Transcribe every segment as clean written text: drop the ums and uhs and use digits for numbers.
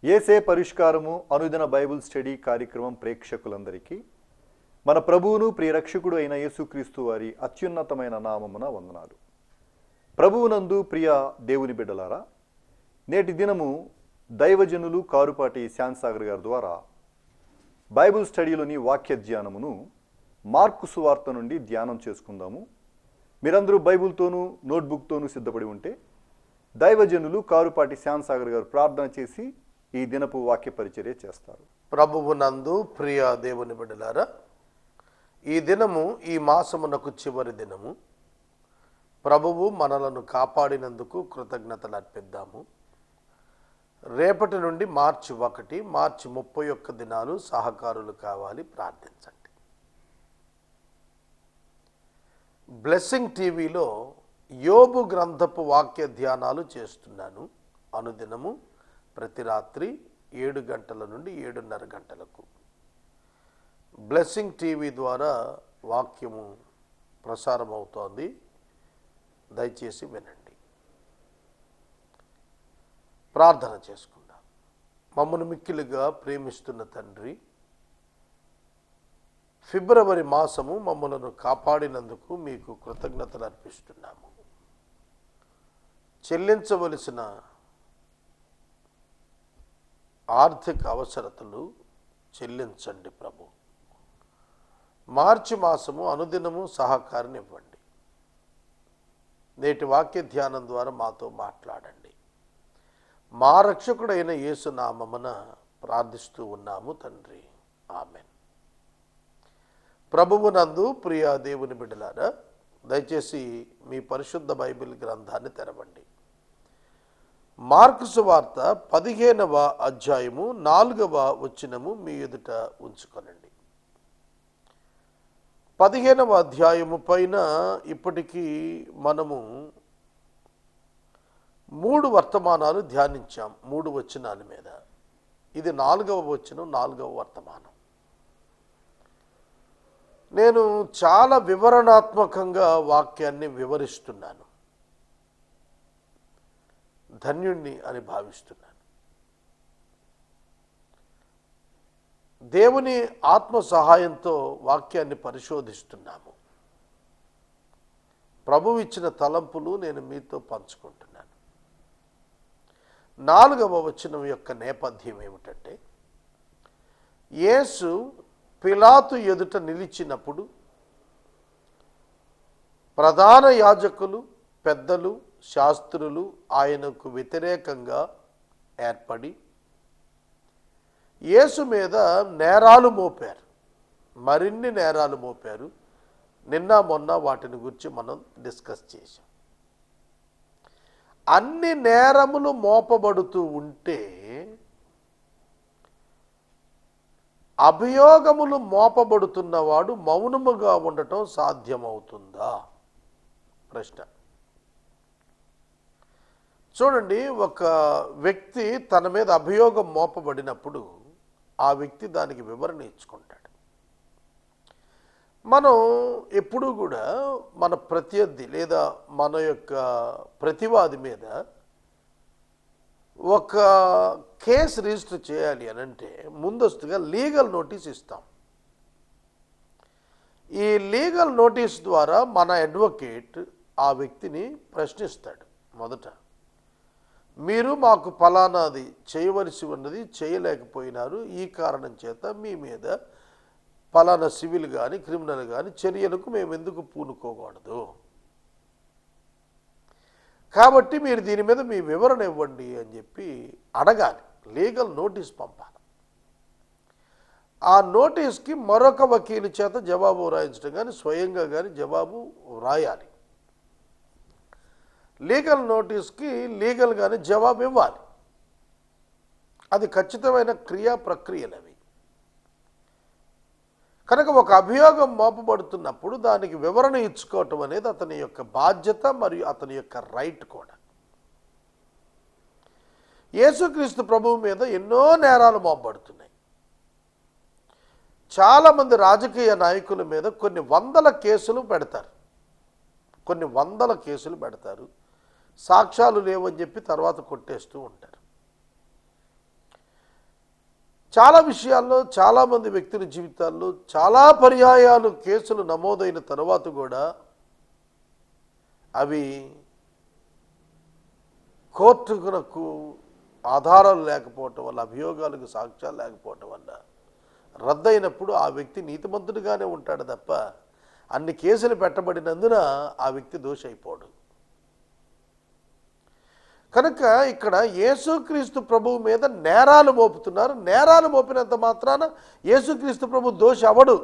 ఏసే పరిష్కారము అనుదిన Bible study కార్యక్రమం ప్రేక్షకులందరికీ మన ప్రభువును ప్రియరక్షకుడు అయిన యేసుక్రీస్తు వారి అత్యున్నతమైన నామమున వందనాలు. ప్రభువునందు ప్రియ దేవుని బిడ్డలారా, నేటి దినము దైవజనులు కారుపాటి శాంతసాగర్ గారి ద్వారా బైబిల్ స్టడీలోని వాక్య ధ్యానమును మార్కు సువార్త నుండి ధ్యానం చేసుకుందాము. మీరందరూ బైబిల్తోనూ నోట్బుక్తోనూ సిద్ధపడి ఉంటే దైవజనులు కారుపాటి శాంతసాగర్ గారు ప్రార్థన చేసి ఈ దినపు వాక్య పరిచర్య చేస్తారు. ప్రభువునందు ప్రియ దేవుని బిడ్డలారా, ఈ దినము ఈ మాసమునకు చివరి దినము. ప్రభువు మనలను కాపాడినందుకు కృతజ్ఞతలు అర్పిద్దాము. రేపటి నుండి మార్చి 1, మార్చి 31 దినాలు సహకారులు కావాలి, ప్రార్థించండి. బ్లెస్సింగ్ టీవీలో యోబు గ్రంథపు వాక్య ధ్యానాలు చేస్తున్నాను. అనుదినము ప్రతి రాత్రి 7 గంటల నుండి 7:30 గంటలకు బ్లెస్సింగ్ టీవీ ద్వారా వాక్యము ప్రసారం అవుతోంది. దయచేసి వినండి. ప్రార్థన చేసుకుందాం. మమ్మను మిక్కిలిగా ప్రేమిస్తున్న తండ్రి, ఫిబ్రవరి మాసము మమ్మలను కాపాడినందుకు మీకు కృతజ్ఞతలు అర్పిస్తున్నాము. చెల్లించవలసిన ఆర్థిక అవసరతలు చెల్లించండి ప్రభు. మార్చి మాసము అనుదినము సహకారాన్ని ఇవ్వండి. నేటి వాక్య ధ్యానం ద్వారా మాతో మాట్లాడండి. మా రక్షకుడైన యేసు నామమున ప్రార్థిస్తూ ఉన్నాము తండ్రి, ఆమెన్. ప్రభువునందు ప్రియ దేవుని బిడ్డలారా, దయచేసి మీ పరిశుద్ధ బైబిల్ గ్రంథాన్ని తెరవండి. మార్కు సువార్త 15వ అధ్యాయము 4వ వచనము మీ ఎదుట ఉంచుకొనండి. 15వ అధ్యాయము పైన ఇప్పటికీ మనము 3 వర్తమానాలు ధ్యానించాం, 3 వచనాల మీద. ఇది 4వ వచనం, 4వ వర్తమానం. నేను చాలా వివరణాత్మకంగా వాక్యాన్ని వివరిస్తున్నాను. ధన్యుణ్ణి అని భావిస్తున్నాను. దేవుని ఆత్మ సహాయంతో వాక్యాన్ని పరిశోధిస్తున్నాము. ప్రభువు ఇచ్చిన తలంపులు నేను మీతో పంచుకుంటున్నాను. 4వ వచనం యొక్క నేపథ్యం ఏమిటంటే, యేసు పిలాతు ఎదుట నిలిచినప్పుడు ప్రధాన యాజకులు, పెద్దలు, శాస్త్రులు ఆయనకు వ్యతిరేకంగా ఏర్పడి యేసు మీద నేరాలు మోపారు. మరిన్ని నేరాలు మోపారు. నిన్న మొన్న వాటిని గురించి మనం డిస్కస్ చేశాం. అన్ని నేరములు మోపబడుతూ ఉంటే అభియోగములు మోపబడుతున్నవాడు మౌనముగా ఉండటం సాధ్యమవుతుందా? ప్రశ్న. చూడండి, ఒక వ్యక్తి తన మీద అభియోగం మోపబడినప్పుడు ఆ వ్యక్తి దానికి వివరణ ఇచ్చుకుంటాడు. మనం ఎప్పుడూ కూడా మన ప్రత్యర్థి లేదా మన యొక్క ప్రతివాది మీద ఒక కేసు రిజిస్టర్ చేయాలి అని అంటే ముందస్తుగా లీగల్ నోటీస్ ఇస్తాం. ఈ లీగల్ నోటీస్ ద్వారా మన అడ్వకేట్ ఆ వ్యక్తిని ప్రశ్నిస్తాడు. మొదట, మీరు మాకు ఫలానాది చేయవలసి ఉన్నది చేయలేకపోయినారు, ఈ కారణం చేత మీ మీద ఫలానా సివిల్ కానీ క్రిమినల్ కానీ చర్యలకు మేము ఎందుకు పూనుకోకూడదు, కాబట్టి మీరు దీని మీద మీ వివరణ ఇవ్వండి అని చెప్పి అడగాలి. లీగల్ నోటీస్ పంపాలి. ఆ నోటీస్కి మరొక వకీలు చేత జవాబు వ్రాయించడం కానీ స్వయంగా కానీ జవాబు వ్రాయాలి. లీగల్ నోటీస్కి లీగల్గానే జవాబు ఇవ్వాలి. అది ఖచ్చితమైన క్రియా ప్రక్రియలు అవి. కనుక ఒక అభియోగం మోపబడుతున్నప్పుడు దానికి వివరణ ఇచ్చుకోవటం అనేది అతని యొక్క బాధ్యత మరియు అతని యొక్క రైట్ కూడా. యేసుక్రీస్తు ప్రభువు మీద ఎన్నో నేరాలు మోపబడుతున్నాయి. చాలామంది రాజకీయ నాయకుల మీద కొన్ని వందల కేసులు పెడతారు. సాక్ష్యాలు లేవని చెప్పి తర్వాత కొట్టేస్తూ ఉంటారు. చాలా విషయాల్లో చాలామంది వ్యక్తుల జీవితాల్లో చాలా పర్యాయాలు కేసులు నమోదైన తర్వాత కూడా అవి కోర్టుకు ఆధారాలు లేకపోవటం వల్ల, అభియోగాలకు సాక్ష్యాలు లేకపోవటం వల్ల రద్దయినప్పుడు ఆ వ్యక్తి నీతిమంతుడిగానే ఉంటాడు తప్ప అన్ని కేసులు పెట్టబడినందున ఆ వ్యక్తి దోషి అయిపోడు. కనుక ఇక్కడ యేసుక్రీస్తు ప్రభువు మీద నేరాలు మోపుతున్నారు. నేరాలు మోపినంత మాత్రాన యేసుక్రీస్తు ప్రభు దోషి అవడు.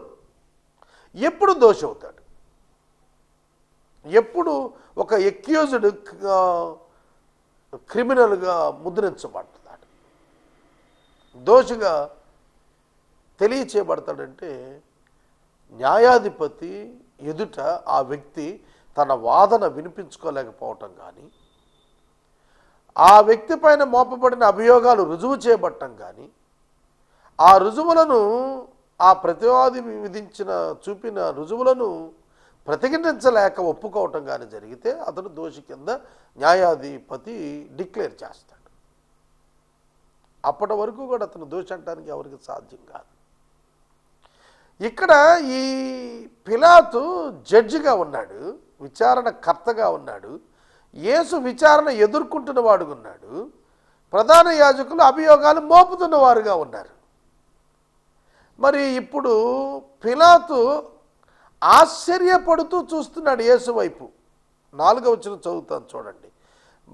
ఎప్పుడు దోషి అవుతాడు? ఎప్పుడు ఒక ఎక్యూజ్డ్ క్రిమినల్గా ముద్రించబడతాడు, దోషిగా తెలియచేయబడతాడంటే న్యాయాధిపతి ఎదుట ఆ వ్యక్తి తన వాదన వినిపించుకోలేకపోవటం కానీ, ఆ వ్యక్తి పైన మోపబడిన అభియోగాలు రుజువు చేయబడటం కానీ, ఆ రుజువులను ఆ ప్రతివాది చూపిన రుజువులను ప్రతిఘటించలేక ఒప్పుకోవటం కానీ జరిగితే అతను దోషి కింద న్యాయాధిపతి డిక్లేర్ చేస్తాడు. అప్పటి వరకు కూడా అతను దోషి అంటానికి ఎవరికి సాధ్యం కాదు. ఇక్కడ ఈ పిలాతు జడ్జిగా ఉన్నాడు, విచారణకర్తగా ఉన్నాడు, యేసు విచారణ ఎదుర్కొంటున్న వాడుగా ఉన్నాడు, ప్రధాన యాజకులు అభియోగాలు మోపుతున్న వారుగా ఉన్నారు. మరి ఇప్పుడు పిలాతు ఆశ్చర్యపడుతూ చూస్తున్నాడు యేసు వైపు. 4వ వచనం చదువుతాను చూడండి.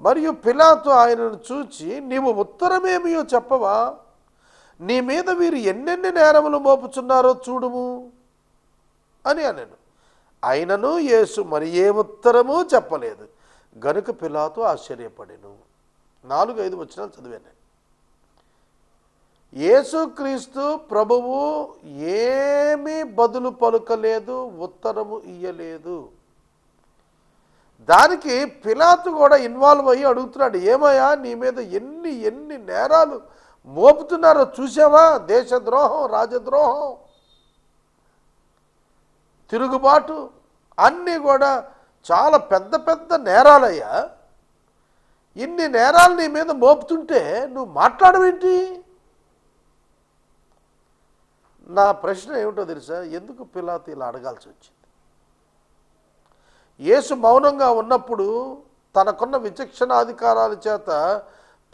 మరియు పిలాతు ఆయనను చూచి, నీవు ఉత్తరమేమియో చెప్పవా? నీ మీద వీరు ఎన్నెన్ని నేరములు మోపుచున్నారో చూడుము అని అనెను. అయినను యేసు మరి ఏ ఉత్తరము చెప్పలేదు. గనుక పిలాతు ఆశ్చర్యపడెను. 4-5 వచనాలు చదివాను. యేసుక్రీస్తు ప్రభువు ఏమీ బదులు పలుకలేదు, ఉత్తరము ఇయ్యలేదు. దానికి పిలాతు కూడా ఇన్వాల్వ్ అయ్యి అడుగుతున్నాడు, ఏమయ్యా నీ మీద ఎన్ని నేరాలు మోపుతున్నారో చూసావా? దేశద్రోహం, రాజద్రోహం, తిరుగుబాటు అన్నీ కూడా చాలా పెద్ద పెద్ద నేరాలయ్యా. ఇన్ని నేరాలు నీ మీద మోపుతుంటే నువ్వు మాట్లాడవేంటి? నా ప్రశ్న ఏమిటో తెలుసా? ఎందుకు పిలాతు ఇలా అడగాల్సి వచ్చింది? యేసు మౌనంగా ఉన్నప్పుడు తనకున్న విచక్షణాధికారాల చేత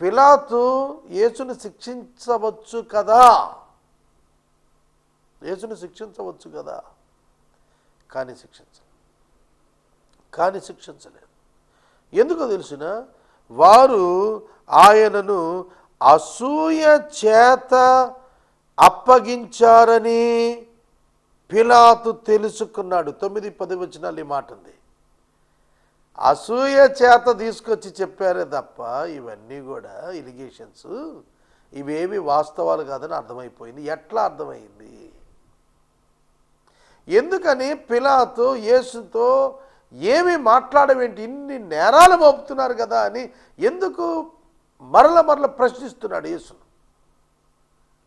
పిలాతు యేసుని శిక్షించవచ్చు కదా, యేసుని శిక్షించవచ్చు కదా, కానీ శిక్షించలేదు. ఎందుకో తెలుసిన? వారు ఆయనను అసూయ చేత అప్పగించారని పిలాతు తెలుసుకున్నాడు. 9-10 వచనాలు ఈ మాట ఉంది. అసూయ చేత తీసుకొచ్చి చెప్పారే తప్ప ఇవన్నీ కూడా ఎలిగేషన్స్, ఇవేవి వాస్తవాలు కాదని అర్థమైపోయింది. ఎట్లా అర్థమైంది? ఎందుకని పిలాతు యేసుతో ఏమి మాట్లాడవేంటి, ఇన్ని నేరాలు మోపుతున్నారు కదా అని ఎందుకు మరల ప్రశ్నిస్తున్నాడు యేసును?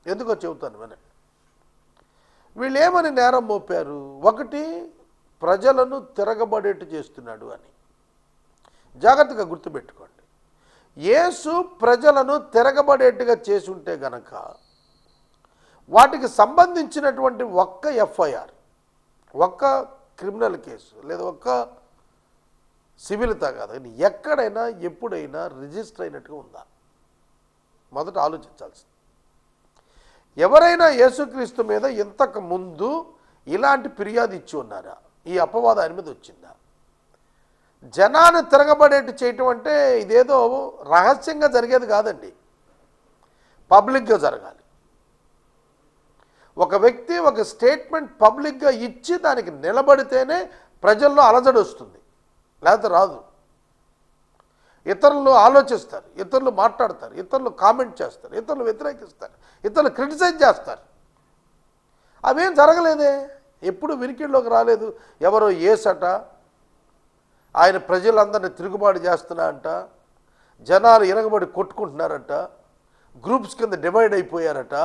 ఎందుకో చెబుతాను వినండి. వీళ్ళు ఏమని నేరం మోపారు? ఒకటి, ప్రజలను తిరగబడేట్టు చేస్తున్నాడు అని. జాగ్రత్తగా గుర్తుపెట్టుకోండి. యేసు ప్రజలను తిరగబడేట్టుగా చేసి ఉంటే గనక వాటికి సంబంధించినటువంటి ఒక్క ఎఫ్ఐఆర్, ఒక్క క్రిమినల్ కేసు లేదా ఒక్క సివిల్ తగాదా ఎక్కడైనా ఎప్పుడైనా రిజిస్టర్ అయినట్టుగా ఉందా? మొదట ఆలోచించాల్సింది. ఎవరైనా యేసుక్రీస్తు మీద ఇంతకు ముందు ఇలాంటి ఫిర్యాదు ఇచ్చి ఉన్నారా? ఈ అపవాదం ఆయన మీద వచ్చిందా? జనాన్ని తిరగబడేట్టు చేయటం అంటే ఇదేదో రహస్యంగా జరిగేది కాదండి, పబ్లిక్గా జరగాలి. ఒక వ్యక్తి ఒక స్టేట్మెంట్ పబ్లిక్గా ఇచ్చి దానికి నిలబడితేనే ప్రజల్లో అలజడి వస్తుంది, లేకపోతే రాదు. ఇతరులు ఆలోచిస్తారు, ఇతరులు మాట్లాడతారు, ఇతరులు కామెంట్ చేస్తారు, ఇతరులు వ్యతిరేకిస్తారు, ఇతరులు క్రిటిసైజ్ చేస్తారు. అవేం జరగలేదే, ఎప్పుడు వినికిడిలోకి రాలేదు. ఎవరో ఏసట ఆయన ప్రజలందరినీ తిరుగుబాటు చేస్తున్నా అంట, జనాలు ఇరగబడి కొట్టుకుంటున్నారట, గ్రూప్స్ కింద డివైడ్ అయిపోయారట,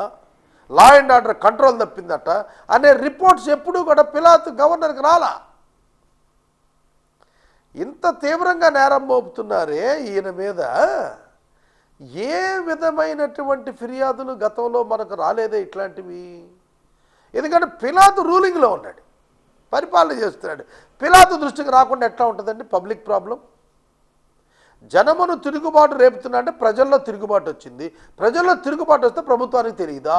లా అండ్ ఆర్డర్ కంట్రోల్ తప్పిందట అనే రిపోర్ట్స్ ఎప్పుడూ కూడా పిలాతు గవర్నర్కి రాలా. ఇంత తీవ్రంగా నేరం మోపుతున్నారే ఈయన మీద, ఏ విధమైనటువంటి ఫిర్యాదులు గతంలో మనకు రాలేదే ఇట్లాంటివి? ఎందుకంటే పిలాతు రూలింగ్లో ఉన్నాడు, పరిపాలన చేస్తున్నాడు. పిలాతు దృష్టికి రాకుండా ఎట్లా ఉంటుందండి పబ్లిక్ ప్రాబ్లం? జనమును తిరుగుబాటు రేపుతున్నా అంటే ప్రజల్లో తిరుగుబాటు వచ్చింది. ప్రజల్లో తిరుగుబాటు వస్తే ప్రభుత్వానికి తెలియదా?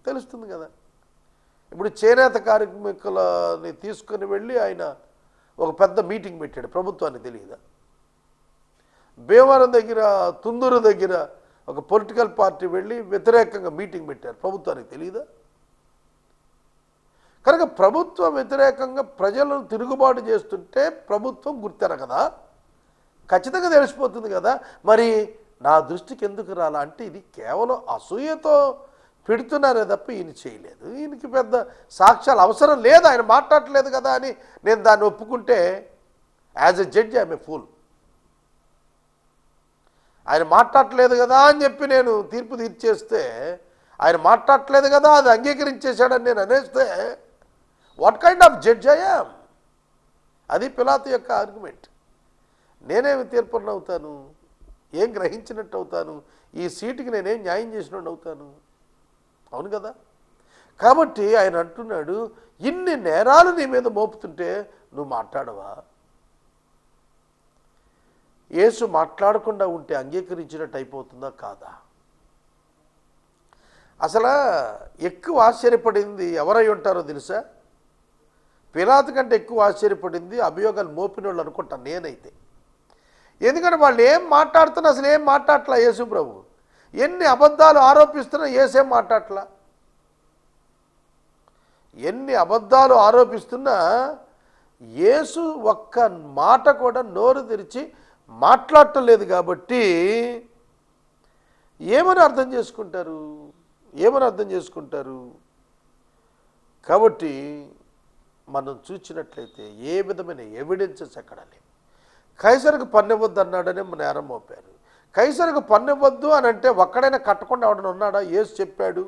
తెలుస్తుంది కదా. ఇప్పుడు చేనేత కార్మికులని తీసుకుని వెళ్ళి ఆయన ఒక పెద్ద మీటింగ్ పెట్టాడు, ప్రభుత్వానికి తెలియదా? భీమవరం దగ్గర, తుందూరు దగ్గర ఒక పొలిటికల్ పార్టీ వెళ్ళి వ్యతిరేకంగా మీటింగ్ పెట్టారు, ప్రభుత్వానికి తెలియదా? కనుక ప్రభుత్వ వ్యతిరేకంగా ప్రజలను తిరుగుబాటు చేస్తుంటే ప్రభుత్వం గుర్తెరగదా? ఖచ్చితంగా తెలిసిపోతుంది కదా. మరి నా దృష్టికి ఎందుకు రాలా అంటే ఇది కేవలం అసూయతో పెడుతున్నారే తప్ప ఈయన చేయలేదు. ఈయనకి పెద్ద సాక్ష్యాలు అవసరం లేదు, ఆయన మాట్లాడలేదు కదా అని నేను దాన్ని ఒప్పుకుంటే as a judge I'm a pool. ఆయన మాట్లాడలేదు కదా అని చెప్పి నేను తీర్పు తీర్చేస్తే, ఆయన మాట్లాడలేదు కదా అది అంగీకరించేశాడని నేను అనేస్తే what kind of judge I am? అది పిలాతు యొక్క ఆర్గ్యుమెంట్. నేనేమి తీర్పును అవుతాను? ఏం గ్రహించినట్టు అవుతాను? ఈ సీటుకి నేనేం న్యాయం చేసినట్టు అవుతాను? అవును కదా. కాబట్టి ఆయన అంటున్నాడు, ఇన్ని నేరాలు నీ మీద మోపుతుంటే నువ్వు మాట్లాడవా? యేసు మాట్లాడకుండా ఉంటే అంగీకరించినట్టు అయిపోతుందా కాదా? అసలు ఎక్కువ ఆశ్చర్యపడింది ఎవరై ఉంటారో తెలుసా? పిలాతు కంటే ఎక్కువ ఆశ్చర్యపడింది అభియోగాలు మోపిన వాళ్ళు అనుకుంటాను నేనైతే. ఎందుకంటే వాళ్ళు ఏం మాట్లాడుతున్నా అసలు ఏం మాట్లాడట్లా యేసు ప్రభు. ఎన్ని అబద్ధాలు ఆరోపిస్తున్నా యేసేం మాట్లాడట్లా. ఎన్ని అబద్ధాలు ఆరోపిస్తున్నా యేసు ఒక్క మాట కూడా నోరు తెరిచి మాట్లాడటం లేదు. కాబట్టి ఏమని అర్థం చేసుకుంటారు? ఏమని అర్థం చేసుకుంటారు? కాబట్టి మనం చూసినట్లయితే ఏ విధమైన ఎవిడెన్సెస్ ఎక్కడ లేవు. కైసరుకు పన్నివ్వద్దు అన్నాడని నేరం మోపారు. కైసరుకు పన్నివ్వద్దు అని అంటే ఒక్కడైనా కట్టకుండా ఎవడన్నా ఉన్నాడా? యేసు చెప్పాడు,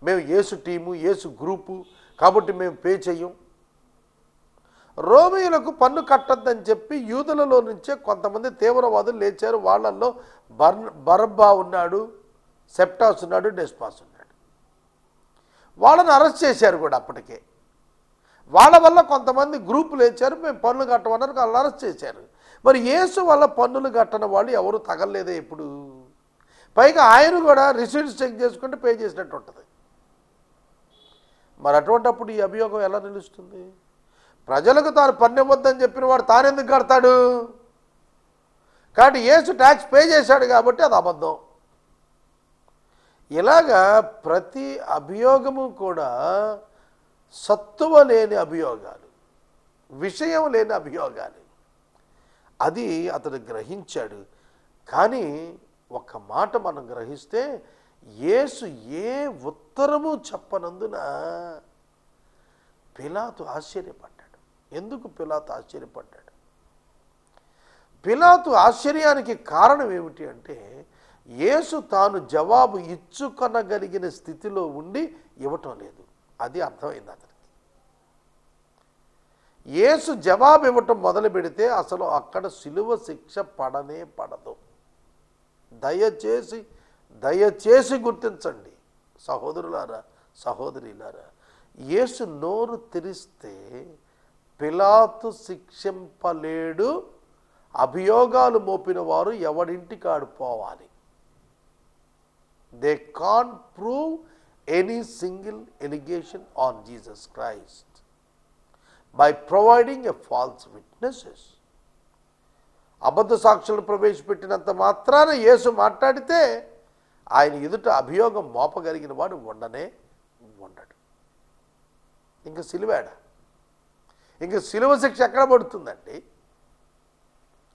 మేము యేసు టీము, యేసు గ్రూపు, కాబట్టి మేము పే చెయ్యం. రోమీయులకు పన్ను కట్టద్దని చెప్పి యూదులలో నుంచే కొంతమంది తీవ్రవాదులు లేచారు. వాళ్ళల్లో బరబ్బా ఉన్నాడు, సెప్టాస్ ఉన్నాడు, డెస్పాస్ ఉన్నాడు. వాళ్ళని అరెస్ట్ చేశారు కూడా. అప్పటికే వాళ్ళ వల్ల కొంతమంది గ్రూపులు లేచారు, మేము పన్నులు కట్టమన్నారు, వాళ్ళని అరెస్ట్ చేశారు. మరి యేసు వల్ల పన్నులు కట్టని వాళ్ళు ఎవరు తగలలేదే ఇప్పుడు. పైగా ఆయన కూడా రిసీట్స్ చెక్ చేసుకుంటే పే చేసినట్టు ఉంటుంది. మరి అటువంటిప్పుడు ఈ అభియోగం ఎలా నిలుస్తుంది? ప్రజలకు తాను పన్ను ఇవ్వద్దని చెప్పిన వాడు తానెందుకు కడతాడు? కాబట్టి యేసు ట్యాక్స్ పే చేశాడు కాబట్టి అది అబద్ధం. ఇలాగా ప్రతి అభియోగము కూడా సత్తువ లేని అభియోగాలు, విషయం లేని అభియోగాలు. అది అతడు గ్రహించాడు. కానీ ఒక మాట మనం గ్రహిస్తే యేసు ఏ ఉత్తరము చెప్పనందున పిలాతు ఆశ్చర్యపడ్డాడు. ఎందుకు పిలాతు ఆశ్చర్యపడ్డాడు? పిలాతు ఆశ్చర్యానికి కారణం ఏమిటి అంటే యేసు తాను జవాబు ఇచ్చుకొనగలిగిన స్థితిలో ఉండి ఇవ్వటం లేదు. అది అర్థమైంది అతనికి. యేసు జవాబు ఇవ్వటం మొదలు పెడితే అసలు అక్కడ సిలువ శిక్ష పడనే పడదు. దయచేసి దయచేసి గుర్తించండి సహోదరులారా, సహోదరులారా, యేసు నోరు తెరిస్తే పిలాతు శిక్షింపలేడు. అభియోగాలు మోపిన వారు ఎవడింటికాడు పోవాలి. They can't prove any single allegation on Jesus Christ by providing a false witnesses. అబద్ధ సాక్షులను ప్రవేశపెట్టినంత మాత్రాన యేసు మాట్లాడితే ఆయన ఎదుట అభియోగం మోపగలిగిన వాడు ఉండనే ఉండడు. ఇంక సిలువేడ, ఇంక సిలువ శిక్ష ఎక్కడ పడుతుందండి?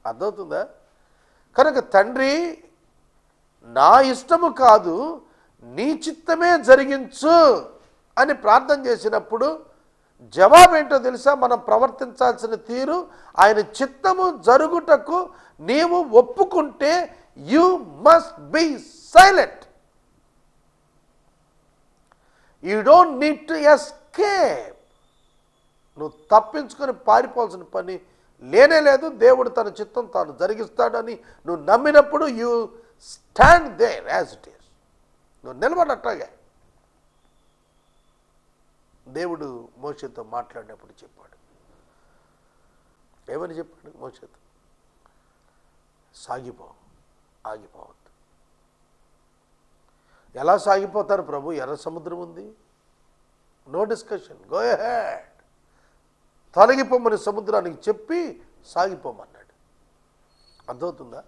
అర్థమవుతుందా? కనుక తండ్రి నా ఇష్టము కాదు నీ చిత్తమే జరిగించు అని ప్రార్థన చేసినప్పుడు జవాబు ఏంటో తెలుసా? మనం ప్రవర్తించాల్సిన తీరు ఆయన చిత్తము జరుగుటకు నీవు ఒప్పుకుంటే you must be silent. You don't need to escape. నువ్వు తప్పించుకొని పారిపోవాల్సిన పని లేనే లేదు. దేవుడు తన చిత్తం తాను జరిగిస్తాడని నువ్వు నమ్మినప్పుడు you stand there as it is. నువ్వు నిలబడట్లాగే. దేవుడు మోషేతో మాట్లాడినప్పుడు చెప్పాడు. ఏమని చెప్పాడు మోషేతో? సాగిపో, ఆగిపోవద్దు. ఎలా సాగిపోతారు ప్రభు? ఎర్ర సముద్రం ఉంది, నో డిస్కషన్, గో అహెడ్. తొలగిపోమని సముద్రానికి చెప్పి సాగిపోమన్నాడు. అర్థమవుతుందా?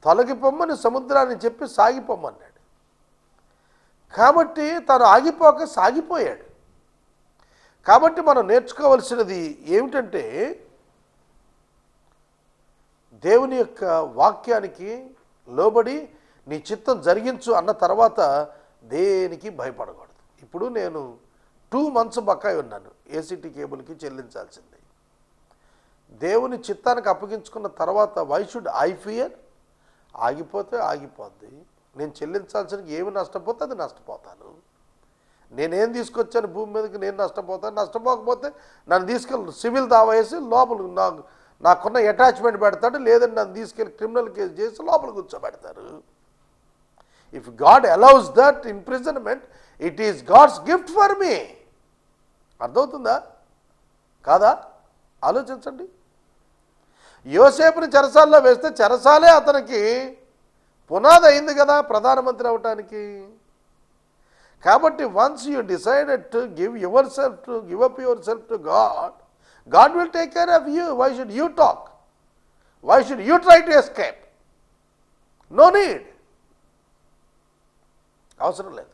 తొలగిపోమని సముద్రాన్ని చెప్పి సాగిపోమన్నాడు. కాబట్టి తను ఆగిపోక సాగిపోయాడు. కాబట్టి మనం నేర్చుకోవలసినది ఏమిటంటే, దేవుని యొక్క వాక్యానికి లోబడి నీ చిత్తం జరిగించు అన్న తర్వాత దేనికి భయపడకూడదు. ఇప్పుడు నేను 2 months బకాయి ఉన్నాను, ఏసీటీ కేబుల్కి చెల్లించాల్సింది. దేవుని చిత్తానికి అప్పగించుకున్న తర్వాత వై షుడ్ ఐ ఫియర్? ఆగిపోతే ఆగిపోద్ది. నేను చెల్లించాల్సిన ఏమి నష్టపోతే అది నష్టపోతాను. నేనేం తీసుకొచ్చాను భూమి మీదకి, నేను నష్టపోతాను. నష్టపోకపోతే నన్ను తీసుకెళ్ళి సివిల్ దావా వేసి లోపల నాకున్న అటాచ్మెంట్ పెడతాడు, లేదంటే నన్ను తీసుకెళ్ళి క్రిమినల్ కేసు చేసి లోపల కూర్చోబెడతారు. If God allows that imprisonment, it is God's gift for me. అర్థమవుతుందా కాదా? ఆలోచించండి. యోసేపుని చెరసాల్లో వేస్తే చెరసాలే అతనికి పునాది అయింది కదా ప్రధానమంత్రి అవటానికి. కాబట్టి once you decided to give up your self to God, God will take care of you. Why should you talk? Why should you try to escape? No need. అవసరం లేదు.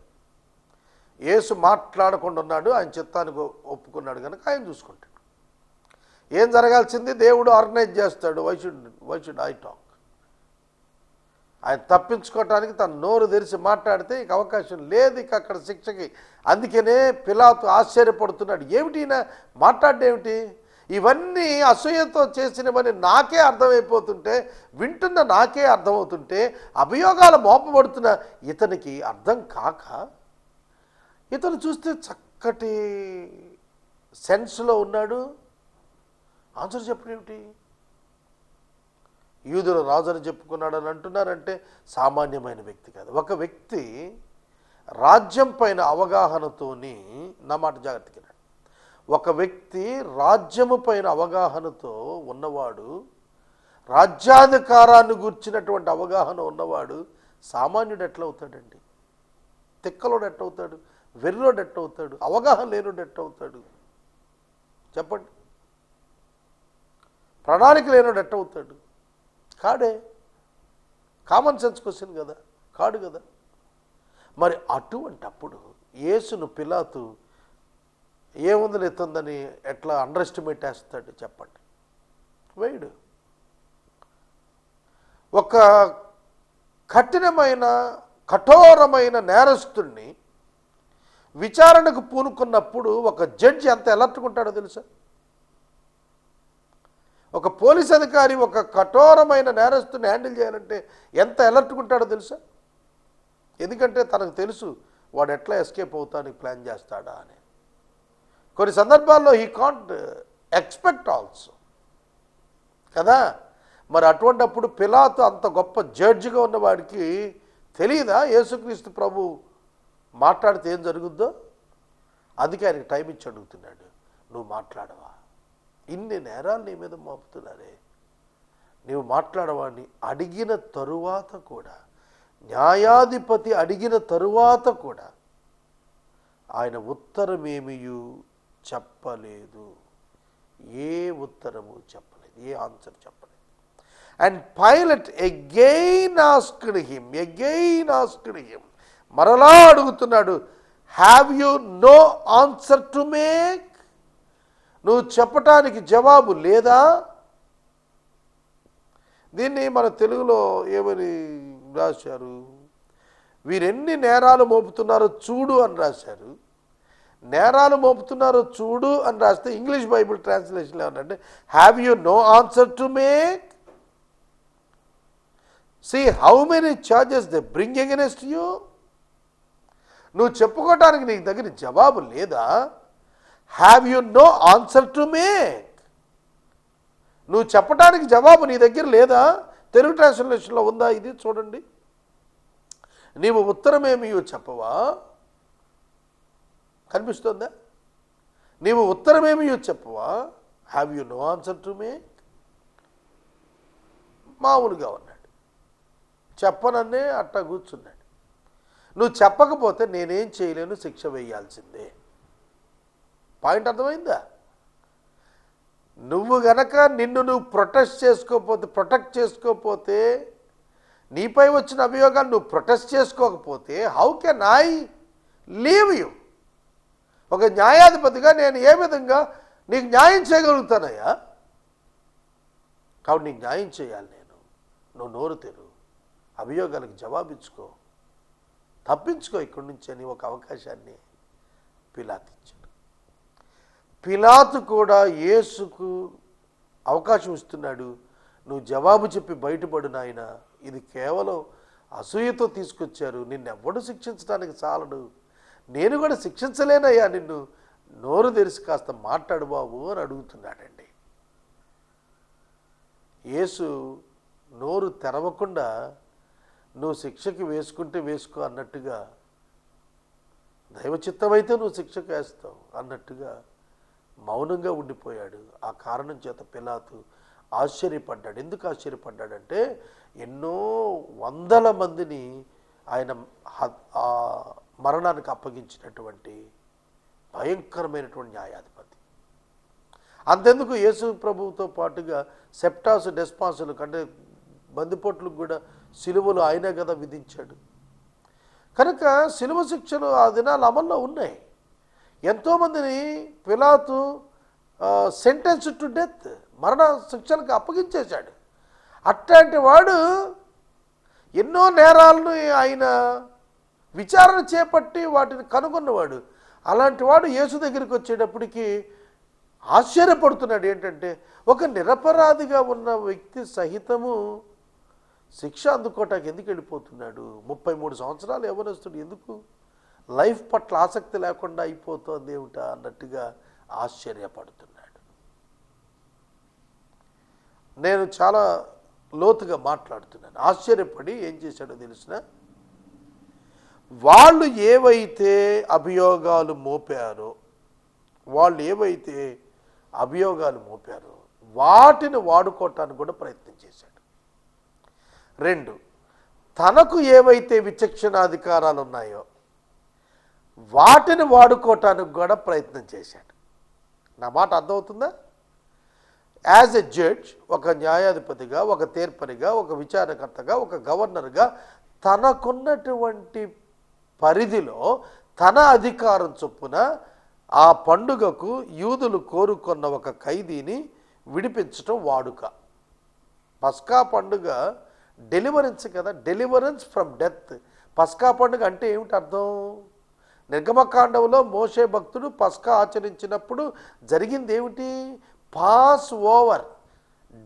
యేసు మాట్లాడకుండా ఉన్నాడు, ఆయన చిత్తానికి ఒప్పుకున్నాడు కనుక ఆయన చూసుకుంటాడు. ఏం జరగాల్సింది దేవుడు ఆర్గనైజ్ చేస్తాడు. Why should I talk? ఆయన తప్పించుకోవటానికి తన నోరు తెరిచి మాట్లాడితే ఇక అవకాశం లేదు, ఇక అక్కడ శిక్షకి. అందుకనే పిలాతు ఆశ్చర్యపడుతున్నాడు. ఏమిటి మాట్లాడేమిటి? ఇవన్నీ అసూయతో చేసినవని నాకే అర్థమైపోతుంటే, వింటున్న నాకే అర్థమవుతుంటే, అభియోగాలు మోపబడుతున్న ఇతనికి అర్థం కాక, ఇతను చూస్తే చక్కటి సెన్స్లో ఉన్నాడు. ఆన్సర్ చెప్పడేమిటి? యూదుల రాజుని చెప్పుకున్నాడు అని అంటున్నారంటే సామాన్యమైన వ్యక్తి కాదు. ఒక వ్యక్తి రాజ్యం పైన అవగాహనతోని, నా మాట జాగ్రత్తగా, ఒక వ్యక్తి రాజ్యము పైన అవగాహనతో ఉన్నవాడు, రాజ్యాధికారాన్ని గూర్చినటువంటి అవగాహన ఉన్నవాడు సామాన్యుడు ఎట్లా అవుతాడండి? తిక్కలోడు ఎట్టవుతాడు? వెర్రోడు ఎట్టవుతాడు? అవగాహన లేనుడు ఎట్టవుతాడు? చెప్పండి. ప్రణాళిక లేనుడు ఎట్టవుతాడు? కాడే. కామన్ సెన్స్ క్వశ్చన్ కదా, కాడు కదా. మరి అటువంటప్పుడు యేసును పిలాతు ఏముంది ఎత్తుందని ఎట్లా అండర్ ఎస్టిమేట్ వేస్తాడు చెప్పండి? వేయడు. ఒక కఠినమైన కఠోరమైన నేరస్తుడిని విచారణకు పూనుకున్నప్పుడు ఒక జడ్జి ఎంత అలర్ట్గా ఉంటాడో తెలుసా? ఒక పోలీస్ అధికారి ఒక కఠోరమైన నేరస్తుని హ్యాండిల్ చేయాలంటే ఎంత అలర్ట్గా ఉంటాడో తెలుసా? ఎందుకంటే తనకు తెలుసు వాడు ఎట్లా ఎస్కేప్ అవుతానికి ప్లాన్ చేస్తాడా అని. కొన్ని సందర్భాల్లో హీ కాంట్ ఎక్స్పెక్ట్ ఆల్సో కదా. మరి అటువంటిప్పుడు పిలాతు అంత గొప్ప జడ్జిగా ఉన్నవాడికి తెలియదా యేసుక్రీస్తు ప్రభు మాట్లాడితే ఏం జరుగుద్దో? అందుకే ఆయనకి టైం ఇచ్చి అడుగుతున్నాడు, నువ్వు మాట్లాడవా? ఇన్ని నేరాలు నీ మీద మోపుతున్నారే, నీవు మాట్లాడవాడిని. అడిగిన తరువాత కూడా, న్యాయాధిపతి అడిగిన తరువాత కూడా ఆయన ఉత్తరమేమియు చెప్పలేదు. ఏ ఉత్తరము చెప్పలేదు, ఏ ఆన్సర్ చెప్పలేదు. And pilot again asked him, మరలా అడుగుతున్నాడు, have you no answer to make? నువ్వు చెప్పటానికి జవాబు లేదా? దీన్ని మన తెలుగులో ఏమని రాశారు? వీరెన్ని నేరాలు మోపుతున్నారో చూడు అని రాశారు. నేరాలు మోపుతున్నారో చూడు అని రాస్తే ఇంగ్లీష్ బైబిల్ ట్రాన్స్లేషన్లో ఏమన్నంటే, have you no answer to make? See how many charges they bring against you. నువ్వు చెప్పుకోవటానికి నీకు దగ్గర జవాబు లేదా? Have you no answer to make? నువ్వు చెప్పడానికి జవాబు నీ దగ్గర లేదా? తెలుగు ట్రాన్స్లేషన్లో ఉందా ఇది? చూడండి. నీవు ఉత్తరమేమి చెప్పవా? కనిపిస్తుందా? నీవు ఉత్తరమేమి చెప్పవా? Have you no answer to make? మామూలుగా ఉన్నాడు, చెప్పనన్నే అట్టా కూర్చున్నాడు. నువ్వు చెప్పకపోతే నేనేం చేయలేను, శిక్ష వేయాల్సిందే. పాయింట్ అర్థమైందా? నువ్వు గనక నిన్ను నువ్వు ప్రొటెక్ట్ చేసుకోకపోతే, నీపై వచ్చిన అభియోగాలు నువ్వు ప్రొటెస్ట్ చేసుకోకపోతే, how can I leave you? ఒక న్యాయాధిపతిగా నేను ఏ విధంగా నీకు న్యాయం చేయగలుగుతానయ్యా? కాబట్టి నీకు న్యాయం చేయాలి నేను. నువ్వు నోరు తెరు, అభియోగాలకు జవాబిచ్చుకో, తప్పించుకో ఇక్కడి నుంచి అని ఒక అవకాశాన్ని పిలాతు ఇచ్చాడు. పిలాతు కూడా యేసుకు అవకాశం ఇస్తున్నాడు. నువ్వు జవాబు చెప్పి బయటపడు నాయనా, ఇది కేవలం అసూయతో తీసుకొచ్చారు, నిన్నెవ్వడు శిక్షించడానికి చాలడు, నేను కూడా శిక్షించలేనయ్యా నిన్ను, నోరు తెరిచి కాస్త మాట్లాడు బాబు అని అడుగుతున్నాడండి. యేసు నోరు తెరవకుండా నువ్వు శిక్షకి వేసుకుంటే వేసుకో అన్నట్టుగా, దైవచిత్తమైతే నువ్వు శిక్షకు వేస్తావు అన్నట్టుగా మౌనంగా ఉండిపోయాడు. ఆ కారణం చేత పిలాతు ఆశ్చర్యపడ్డాడు. ఎందుకు ఆశ్చర్యపడ్డాడంటే, ఎన్నో వందల మందిని ఆయన మరణానికి అప్పగించినటువంటి భయంకరమైనటువంటి న్యాయాధిపతి. అంతెందుకు, యేసు ప్రభువుతో పాటుగా సెప్టాస్ డెస్పాసులు అంటే బందిపోట్లకు కూడా సిలువలు ఆయనే కదా విధించాడు. కనుక సిలువ శిక్షలు ఆ దినాలు అమల్లో ఉన్నాయి. ఎంతోమందిని పిలాతు సెంటెన్స్ టు డెత్, మరణ శిక్షలకు అప్పగించేశాడు. అట్లాంటి వాడు ఎన్నో నేరాలను ఆయన విచారణ చేపట్టి వాటిని కనుగొన్నవాడు. అలాంటి వాడు యేసు దగ్గరికి వచ్చేటప్పటికి ఆశ్చర్యపడుతున్నాడు. ఏంటంటే, ఒక నిరపరాధిగా ఉన్న వ్యక్తి సహితము శిక్ష అందుకోవటానికి ఎందుకు వెళ్ళిపోతున్నాడు? 33 సంవత్సరాలు యవ్వనస్తుడు, ఎందుకు లైఫ్ పట్ల ఆసక్తి లేకుండా అయిపోతుంది ఏమిటా అన్నట్టుగా ఆశ్చర్యపడుతున్నాడు. నేను చాలా లోతుగా మాట్లాడుతున్నాను. ఆశ్చర్యపడి ఏం చేశాడో తెలిసిన, వాళ్ళు ఏవైతే అభియోగాలు మోపారో వాటిని వాడుకోవటానికి కూడా ప్రయత్నం చేశాడు. 2, తనకు ఏవైతే విచక్షణాధికారాలు ఉన్నాయో వాటిని వాడుకోవటానికి కూడా ప్రయత్నం చేశాడు. నా మాట అర్థమవుతుందా? యాజ్ ఎ జడ్జ్, ఒక న్యాయాధిపతిగా, ఒక తీర్పరిగా, ఒక విచారణకర్తగా, ఒక గవర్నర్గా తనకున్నటువంటి పరిధిలో తన అధికారం చొప్పున ఆ పండుగకు యూదులు కోరుకున్న ఒక ఖైదీని విడిపించటం వాడుక. పస్కా పండుగ డెలివరెన్స్ కదా, డెలివరెన్స్ ఫ్రమ్ డెత్. పస్కా పండుగ అంటే ఏమిటి అర్థం? నిర్గమకాండంలో మోషే భక్తుడు పస్కా ఆచరించినప్పుడు జరిగింది ఏమిటి? Pass over,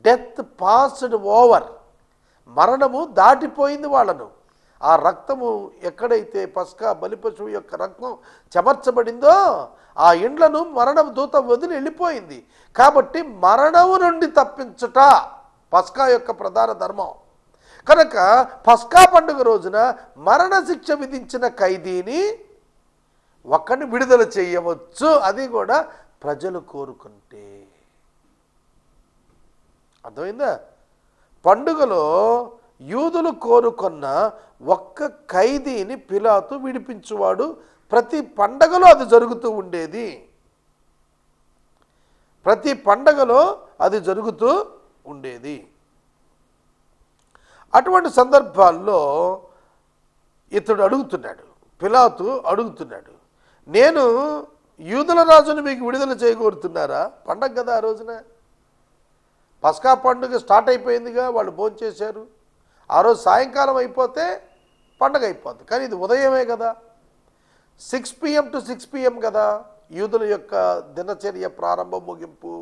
death passed over, మరణము దాటిపోయింది వాళ్ళను. ఆ రక్తము ఎక్కడైతే పస్కా బలిపశువు యొక్క రక్తం చెమర్చబడిందో ఆ ఇండ్లను మరణం దూత వదిలి వెళ్ళిపోయింది. కాబట్టి మరణము నుండి తప్పించుట పస్కా యొక్క ప్రధాన ధర్మం. కనుక పస్కా పండుగ రోజున మరణశిక్ష విధించిన ఖైదీని ఒక్కడిని విడుదల చేయవచ్చు, అది కూడా ప్రజలు కోరుకుంటే. అర్థమైందా? పండుగలో యూదులు కోరుకున్న ఒక్క ఖైదీని పిలాతు విడిపించువాడు. ప్రతి పండగలో అది జరుగుతూ ఉండేది. ప్రతి పండగలో అది జరుగుతూ ఉండేది. అటువంటి సందర్భాల్లో ఇతడు అడుగుతున్నాడు, పిలాతు అడుగుతున్నాడు, నేను యూదుల రాజును మీకు విడుదల చేయగోరుతున్నారా? పండగ కదా ఆ రోజున, పస్కా పండుగ స్టార్ట్ అయిపోయిందిగా, వాళ్ళు భోంచేశారు. ఆ రోజు సాయంకాలం అయిపోతే పండగ అయిపోద్ది. కానీ ఇది ఉదయమే కదా, 6 PM to 6 PM కదా యూదుల యొక్క దినచర్య ప్రారంభం ముగింపు.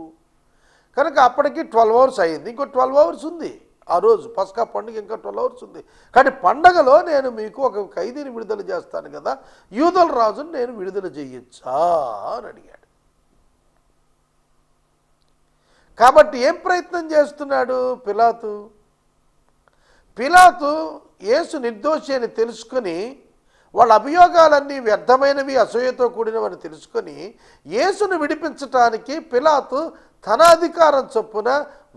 కనుక అప్పటికి 12 hours అయింది. ఇంకో 12 hours ఉంది ఆ రోజు, పస్కా పండుగ ఇంకా 12 hours ఉంది. కానీ పండగలో నేను మీకు ఒక ఖైదీని విడుదల చేస్తాను కదా, యూదుల రాజును నేను విడుదల చేయొచ్చా అని అడిగాడు. కాబట్టి ఏం ప్రయత్నం చేస్తున్నాడు పిలాతు యేసు నిర్దోషి అని తెలుసుకొని, వాళ్ళ అభియోగాలన్నీ వ్యర్థమైనవి, అసూయతో కూడినవని తెలుసుకొని యేసును విడిపించటానికి పిలాతు తన అధికారం చొప్పున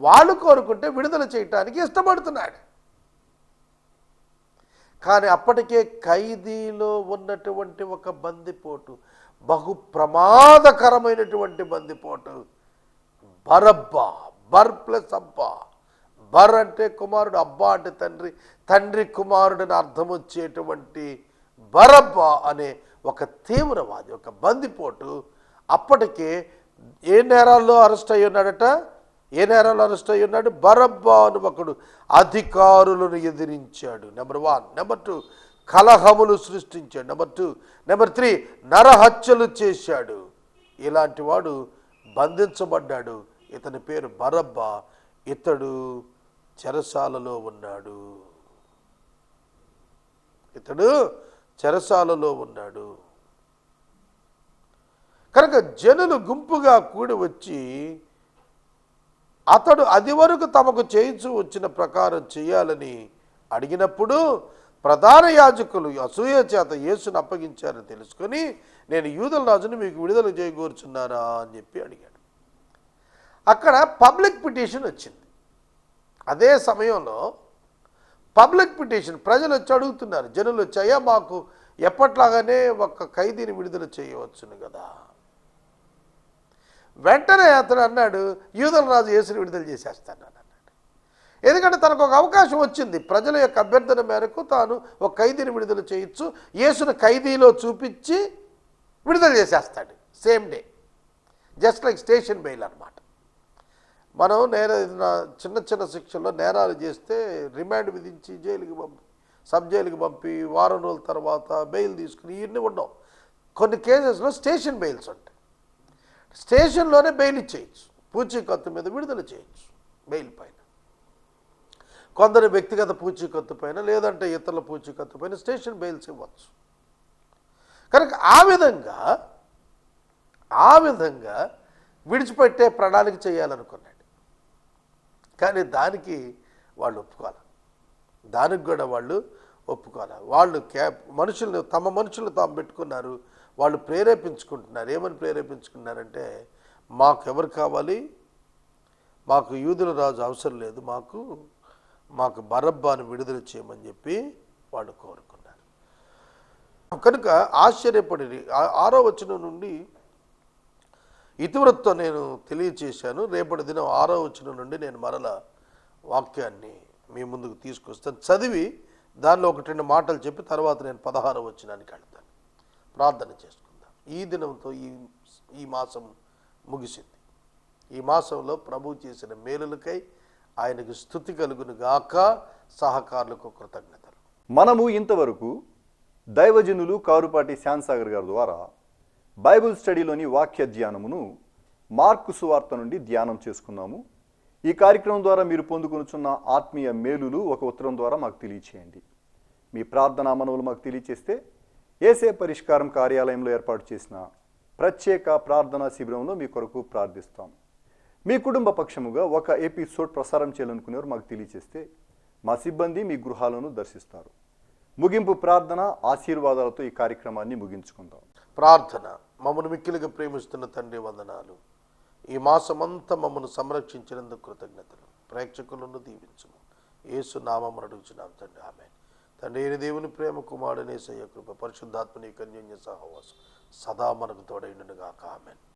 వాళ్ళు కోరుకుంటే విడుదల చేయటానికి ఇష్టపడుతున్నాడు. కానీ అప్పటికే ఖైదీలో ఉన్నటువంటి ఒక బందిపోటు, బహు ప్రమాదకరమైనటువంటి బందిపోటు, బరబ్బా, బర్ ప్లస్ అబ్బా. బర్ అంటే కుమారుడు, అబ్బా అంటే తండ్రి, తండ్రి కుమారుడని అర్థం వచ్చేటువంటి బరబ్బా అనే ఒక తీవ్రవాది, ఒక బందిపోటు అప్పటికే ఏ నేరాల్లో అరెస్ట్ అయ్యి ఉన్నాడు? బరబ్బా అని ఒకడు అధికారులను ఎదిరించాడు. నెంబర్ 1. నెంబర్ 2, కలహములు సృష్టించాడు. నెంబర్ 3, నరహత్యలు చేశాడు. ఇలాంటి వాడు బంధించబడ్డాడు. ఇతని పేరు బరబ్బా. ఇతడు చెరసాలలో ఉన్నాడు. కనుక జనులు గుంపుగా కూడి వచ్చి అతడు అది వరకు తమకు చేయించు వచ్చిన ప్రకారం చేయాలని అడిగినప్పుడు ప్రధాన యాజకులు అసూయ చేత యేసును అప్పగించారని తెలుసుకొని, నేను యూదుల రాజుని మీకు విడుదల చేయగోరుచున్నారా అని చెప్పి అడిగాడు. అక్కడ పబ్లిక్ పిటిషన్ వచ్చింది. అదే సమయంలో పబ్లిక్ పిటిషన్, ప్రజలు వచ్చి అడుగుతున్నారు, జనులు వచ్చి, అయ్యా మాకు ఎప్పట్లాగానే ఒక ఖైదీని విడుదల చేయవచ్చును కదా. వెంటనే అతడు అన్నాడు, యూదుల రాజు యేసుని విడుదల చేసేస్తాను అన్నాడు. ఎందుకంటే తనకు ఒక అవకాశం వచ్చింది. ప్రజల యొక్క అభ్యర్థన మేరకు తాను ఒక ఖైదీని విడుదల చేయొచ్చు, యేసును ఖైదీలో చూపించి విడుదల చేసేస్తాడు same day, just like station bail అన్నమాట. మనం చిన్న శిక్షల్లో నేరాలు చేస్తే రిమాండ్ విధించి సబ్ జైలుకి పంపి వారం రోజుల తర్వాత బెయిల్ తీసుకుని ఇవన్నీ ఉండవు. కొన్ని కేసెస్లో స్టేషన్ బెయిల్స్ ఉంటాయి. స్టేషన్లోనే బెయిల్ ఇచ్చేయచ్చు, పూచీకత్తు మీద విడుదల చేయొచ్చు బెయిల్ పైన. కొందరు వ్యక్తిగత పూచీకత్తు పైన, లేదంటే ఇతరుల పూచీకత్తు పైన స్టేషన్ బెయిల్స్ ఇవ్వచ్చు. కనుక ఆ విధంగా విడిచిపెట్టే ప్రణాళిక చేయాలనుకున్నాడు. కానీ దానికి వాళ్ళు ఒప్పుకోవాలి. వాళ్ళు తమ మనుషులు తాము పెట్టుకున్నారు. వాళ్ళు ప్రేరేపించుకుంటున్నారు. ఏమని ప్రేరేపించుకున్నారంటే, మాకు ఎవరు కావాలి, మాకు యూదుల రాజు అవసరం లేదు, మాకు బరబ్బాను విడుదల చేయమని చెప్పి వాళ్ళు కోరుకున్నారు. కనుక ఆశ్చర్యపడి 6వ వచనం నుండి ఇతివృత్తం నేను తెలియచేశాను. రేపటి దినం 6వ వచనం నుండి నేను మరల వాక్యాన్ని మీ ముందుకు తీసుకొస్తాను. చదివి దానిలో 1-2 మాటలు చెప్పి తర్వాత నేను 16వ వచనానికి వెళ్తాను. ప్రార్థన చేసుకుందాం. ఈ దినంతో ఈ మాసం ముగిసింది. ఈ మాసంలో ప్రభు చేసిన మేలులకై ఆయనకు స్తుతి కలుగును గాక. సహకారులకు కృతజ్ఞతలు. మనము ఇంతవరకు దైవజనులు కారుపాటి శ్యాన్సాగర్ గారి ద్వారా బైబిల్ స్టడీలోని వాక్య ధ్యానమును మార్కు సువార్త నుండి ధ్యానం చేసుకున్నాము. ఈ కార్యక్రమం ద్వారా మీరు పొందుకొనుచున్న ఆత్మీయ మేలులు ఒక ఉత్తరం ద్వారా మాకు తెలియచేయండి. మీ ప్రార్థనా మనవులు మాకు తెలియచేస్తే ఏసే పరిష్కారం కార్యాలయంలో ఏర్పాటు చేసిన ప్రత్యేక ప్రార్థనా శిబిరంలో మీ కొరకు ప్రార్థిస్తాం. మీ కుటుంబ పక్షముగా ఒక ఎపిసోడ్ ప్రసారం చేయాలనుకునేవారు మాకు తెలియచేస్తే మా సిబ్బంది మీ గృహాలను దర్శిస్తారు. ముగింపు ప్రార్థన ఆశీర్వాదాలతో ఈ కార్యక్రమాన్ని ముగించుకుందాం. ప్రార్థన. మమ్మల్ని మిక్కిలిగా ప్రేమిస్తున్న తండ్రి వందనాలు. ఈ మాసమంతా మమ్మల్ని సంరక్షించినందుకు కృతజ్ఞతలు. ప్రేక్షకులను దీవించుము. యేసు నామమున అడుగుచున్నాం తండ్రి, ఆమేన్. తండ్రి అయిన దేవుని ప్రేమ, కుమారుడైన యేసయ్య కృప, పరిశుద్ధాత్మని కన్యోన్య సహవాసం సదా మనకు తోడైండును గాక. ఆమేన్.